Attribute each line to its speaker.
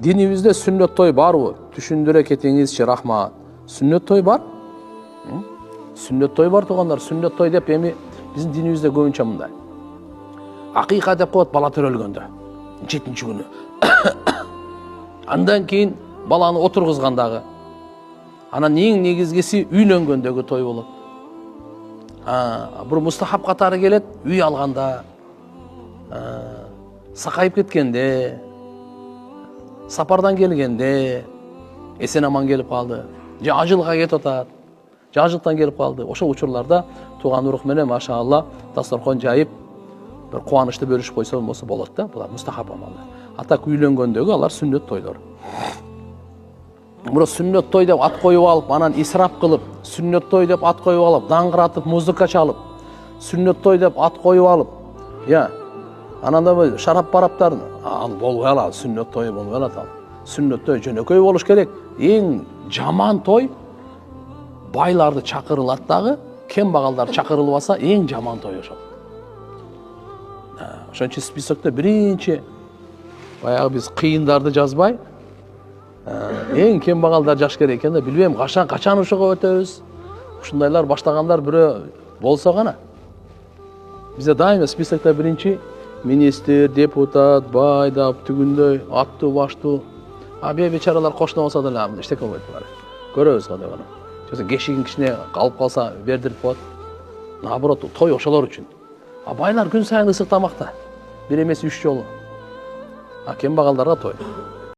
Speaker 1: Dinimizde sünnet toy barбы? Түшүндүрө кетиңизчи, рахмат. Sünnet toy бар? Sünnet toy бар тугандар, sünnet toy деп эми биздин динибизде көбүнчө мындай. Акыйка деп коет бала төрөлгөндө, 7-чи күнү. Андан кийин баланы отургузгандагы. Анан эң негизгиси үйлөнгөндөгү той болот. Бул мустахаб катары келет, үй алганда, сакайып кеткенде, сапардан келгенде, эсен аман келип калды, же ажылга кетип атат, же ажылыктан келип калды. Ошол учурларда тууган урук менен машаалла дасторкон жайып, bir кубанычты бөлүшүп койсо болот да, булар мустахаб амалдар. А так үйлөнгөндөгү алар сүннөт тойлор. Бирок сүннөт той деп ат коюп алып, анан исрап кылып, сүннөт той деп ат коюп алып, даңгыратып, музыка чалып, сүннөт той деп ат коюп алып, анан да шарап бараптарын ал болбой алат, сүннөт той болбой алат ал. Сүннөт той жөнөкөй болуш керек. Эң жаман той байларды чакырылат дагы, кембагалдар чакырылбаса эң жаман той ошол. Ошон үчүн списокто биринчи баягы биз кыйындарды жазбай, эң кембагалдар жаш керек экен да, билбейм качан ошого өтөбүз. Ушундайлар баштагандар бирөө болсо гана. Бизде дайыма списокто биринчи министр, депутат, байдап, түгүндөй, аттуу, баштуу. Бечаралар кошуна болсо деле эчтеке болбойт булар. Көрөбүз го деп ана. Жоксо кешигин кичине калып калса бердирип коет. Наоборот, той ошолор үчүн. Байлар күн сайын ысык тамакта. Бир эмес 3 жолу. Кембагалдарга той.